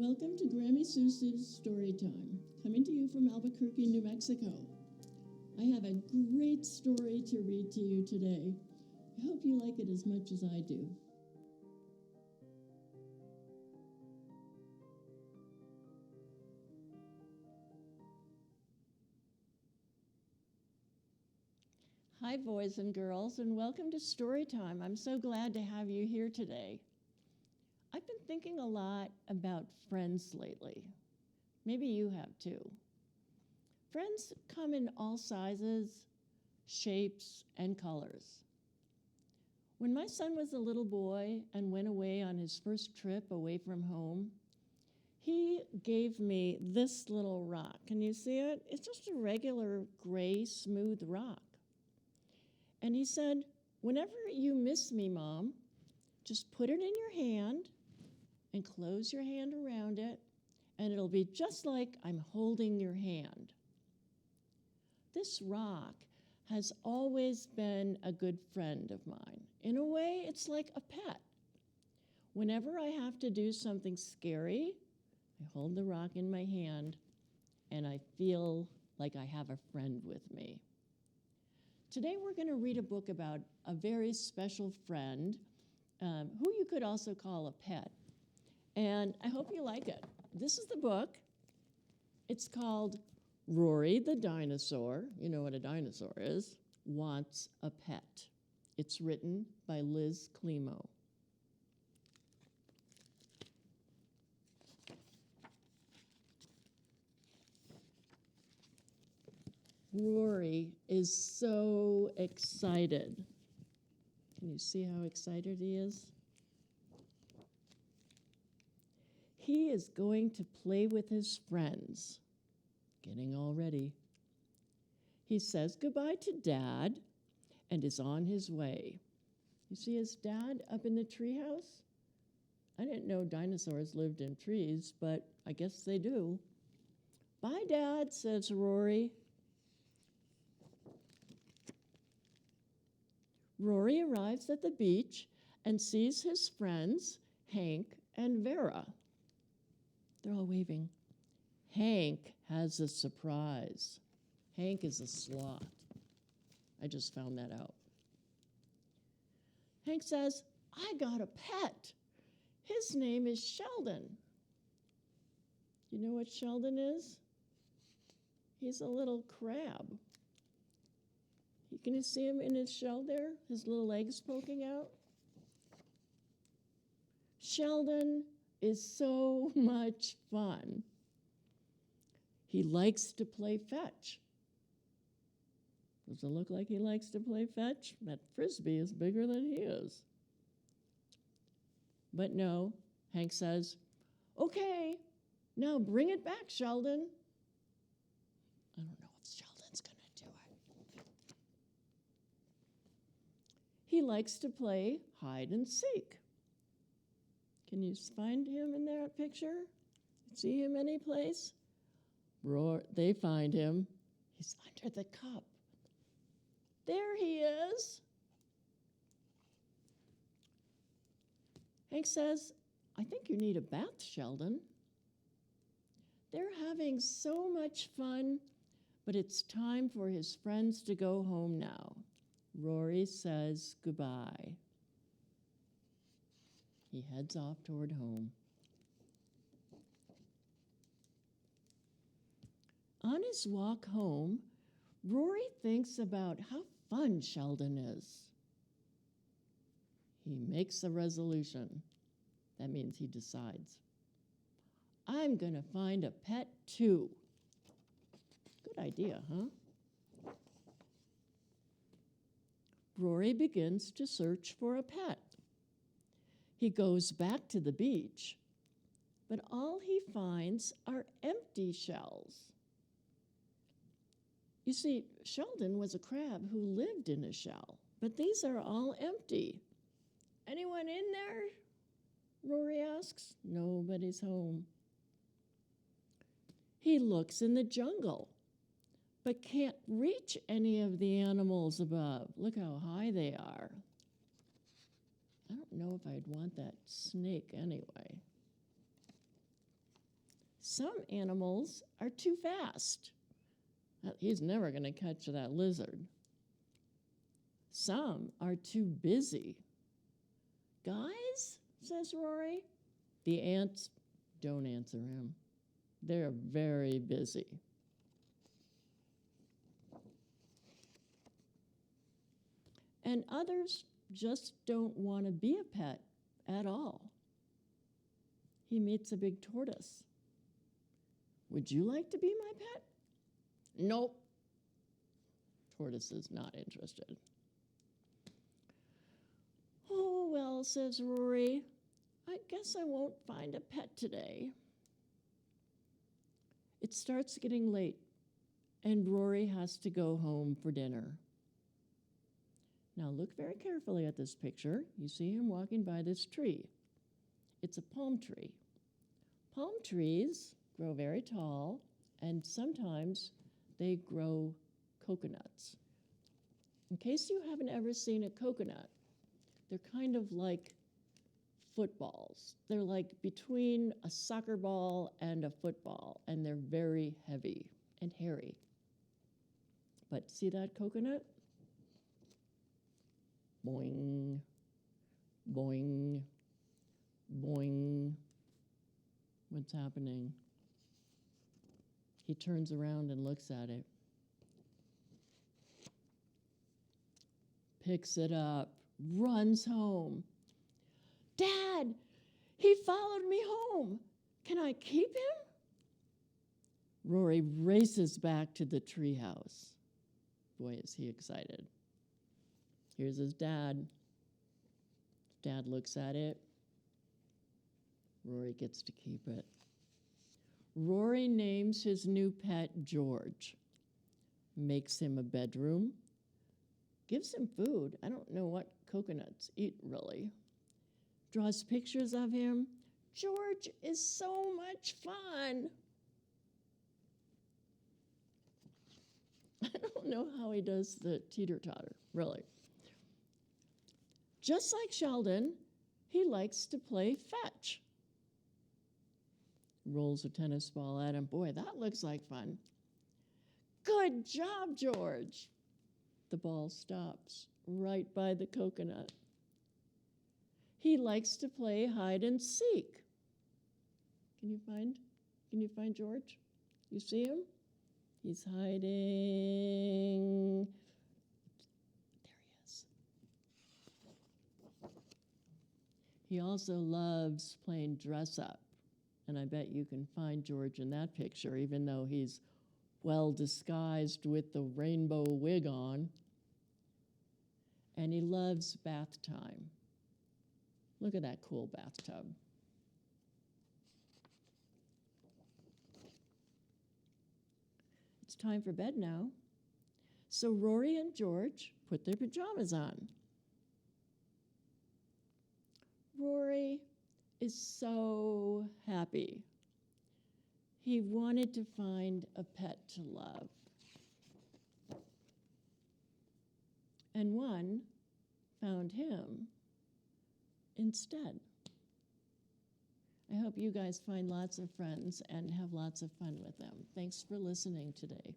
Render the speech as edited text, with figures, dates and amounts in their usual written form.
Welcome to Grammy SuSu's Storytime, coming to you from Albuquerque, New Mexico. I have a great story to read to you today. I hope you like it as much as I do. Hi, boys and girls, and welcome to Storytime. I'm so glad to have you here today. I've been thinking a lot about friends lately. Maybe you have too. Friends come in all sizes, shapes, and colors. When my son was a little boy and went away on his first trip away from home, he gave me this little rock. Can you see it? It's just a regular gray, smooth rock. And he said, "Whenever you miss me, Mom, just put it in your hand and close your hand around it, and it'll be just like I'm holding your hand." This rock has always been a good friend of mine. In a way, it's like a pet. Whenever I have to do something scary, I hold the rock in my hand, and I feel like I have a friend with me. Today, we're going to read a book about a very special friend who you could also call a pet. And I hope you like it. This is the book. It's called Rory the Dinosaur, you know what a dinosaur is, Wants a Pet. It's written by Liz Climo. Rory is so excited. Can you see how excited he is? He is going to play with his friends. Getting all ready. He says goodbye to Dad and is on his way. You see his dad up in the treehouse? I didn't know dinosaurs lived in trees, but I guess they do. "Bye, Dad," says Rory. Rory arrives at the beach and sees his friends, Hank and Vera. They're all waving. Hank has a surprise. Hank is a sloth. I just found that out. Hank says, "I got a pet. His name is Sheldon." You know what Sheldon is? He's a little crab. Can you see him in his shell there? His little legs poking out? Sheldon is so much fun. He likes to play fetch. Does it look like he likes to play fetch? That frisbee is bigger than he is. But no, Hank says, "Okay, now bring it back, Sheldon." I don't know if Sheldon's going to do it. He likes to play hide and seek. Can you find him in that picture? See him any place? They find him. He's under the cup. There he is. Hank says, "I think you need a bath, Sheldon." They're having so much fun, but it's time for his friends to go home now. Rory says goodbye. He heads off toward home. On his walk home, Rory thinks about how fun Sheldon is. He makes a resolution. That means he decides. "I'm going to find a pet too." Good idea, huh? Rory begins to search for a pet. He goes back to the beach, but all he finds are empty shells. You see, Sheldon was a crab who lived in a shell, but these are all empty. "Anyone in there?" Rory asks. Nobody's home. He looks in the jungle, but can't reach any of the animals above. Look how high they are. I don't know if I'd want that snake anyway. Some animals are too fast. He's never going to catch that lizard. Some are too busy. Guys, says Rory. The ants don't answer him. They're very busy. And others just don't want to be a pet at all. He meets a big tortoise. Would you like to be my pet? Nope. Tortoise is not interested. Oh, well, says Rory, I guess I won't find a pet today. It starts getting late, and Rory has to go home for dinner. Now look very carefully at this picture. You see him walking by this tree. It's a palm tree. Palm trees grow very tall, and sometimes they grow coconuts. In case you haven't ever seen a coconut, they're kind of like footballs. They're like between a soccer ball and a football, and they're very heavy and hairy. But see that coconut? Boing, boing, boing. What's happening? He turns around and looks at it. Picks it up, runs home. Dad, he followed me home. Can I keep him? Rory races back to the treehouse. Boy, is he excited. Here's his dad. Dad looks at it. Rory gets to keep it. Rory names his new pet George, makes him a bedroom, gives him food. I don't know what coconuts eat, really. Draws pictures of him. George is so much fun. I don't know how he does the teeter-totter, really. Just like Sheldon, he likes to play fetch. Rolls a tennis ball at him. Boy, that looks like fun. Good job, George. The ball stops right by the coconut. He likes to play hide and seek. Can you find George? You see him? He's hiding. There he is. He also loves playing dress up. And I bet you can find George in that picture, even though he's well disguised with the rainbow wig on. And he loves bath time. Look at that cool bathtub. It's time for bed now. So Rory and George put their pajamas on. Rory is so happy. He wanted to find a pet to love. And one found him instead. I hope you guys find lots of friends and have lots of fun with them. Thanks for listening today.